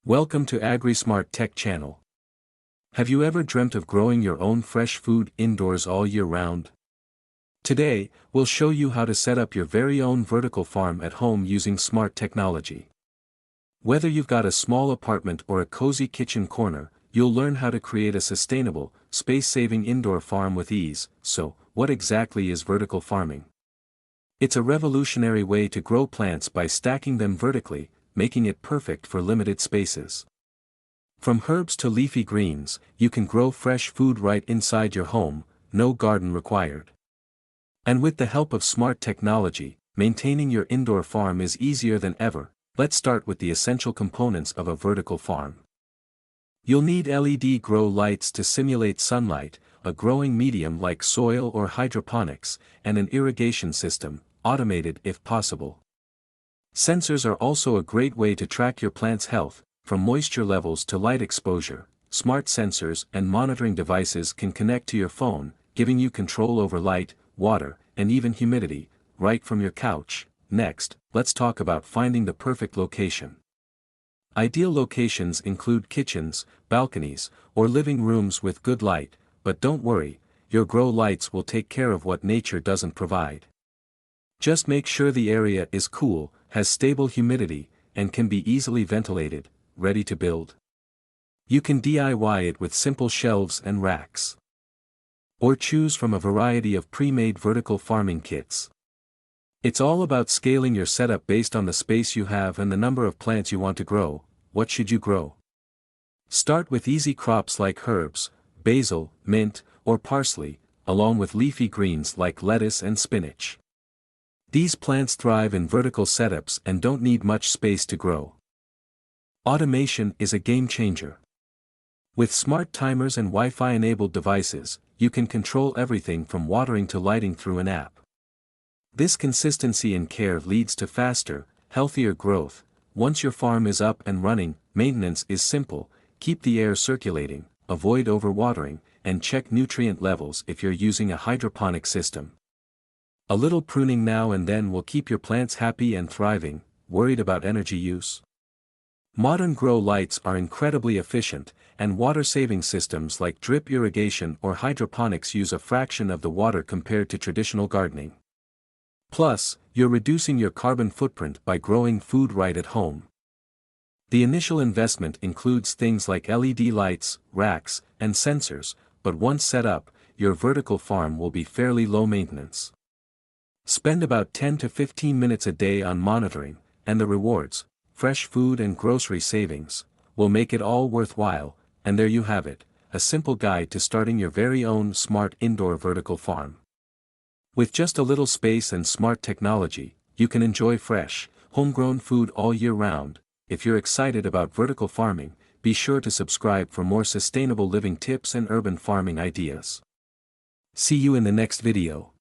Welcome to AgriSmart Tech Channel. Have you ever dreamt of growing your own fresh food indoors all year round? Today, we'll show you how to set up your very own vertical farm at home using smart technology. Whether you've got a small apartment or a cozy kitchen corner, you'll learn how to create a sustainable, space-saving indoor farm with ease. So, what exactly is vertical farming? It's a revolutionary way to grow plants by stacking them vertically, making it perfect for limited spaces. From herbs to leafy greens, you can grow fresh food right inside your home, no garden required. And with the help of smart technology, maintaining your indoor farm is easier than ever. Let's start with the essential components of a vertical farm. You'll need LED grow lights to simulate sunlight, a growing medium like soil or hydroponics, and an irrigation system, automated if possible. Sensors are also a great way to track your plant's health, from moisture levels to light exposure. Smart sensors and monitoring devices can connect to your phone, giving you control over light, water, and even humidity, right from your couch. Next, let's talk about finding the perfect location. Ideal locations include kitchens, balconies, or living rooms with good light, but don't worry, your grow lights will take care of what nature doesn't provide. Just make sure the area is cool, has stable humidity, and can be easily ventilated. Ready to build? You can DIY it with simple shelves and racks. Or choose from a variety of pre-made vertical farming kits. It's all about scaling your setup based on the space you have and the number of plants you want to grow. What should you grow? Start with easy crops like herbs, basil, mint, or parsley, along with leafy greens like lettuce and spinach. These plants thrive in vertical setups and don't need much space to grow. Automation is a game changer. With smart timers and Wi-Fi enabled devices, you can control everything from watering to lighting through an app. This consistency in care leads to faster, healthier growth. Once your farm is up and running, maintenance is simple. Keep the air circulating, avoid overwatering, and check nutrient levels if you're using a hydroponic system. A little pruning now and then will keep your plants happy and thriving. Worried about energy use? Modern grow lights are incredibly efficient, and water-saving systems like drip irrigation or hydroponics use a fraction of the water compared to traditional gardening. Plus, you're reducing your carbon footprint by growing food right at home. The initial investment includes things like LED lights, racks, and sensors, but once set up, your vertical farm will be fairly low maintenance. Spend about 10 to 15 minutes a day on monitoring, and the rewards, fresh food and grocery savings, will make it all worthwhile. And there you have it, a simple guide to starting your very own smart indoor vertical farm. With just a little space and smart technology, you can enjoy fresh, homegrown food all year round. If you're excited about vertical farming, be sure to subscribe for more sustainable living tips and urban farming ideas. See you in the next video.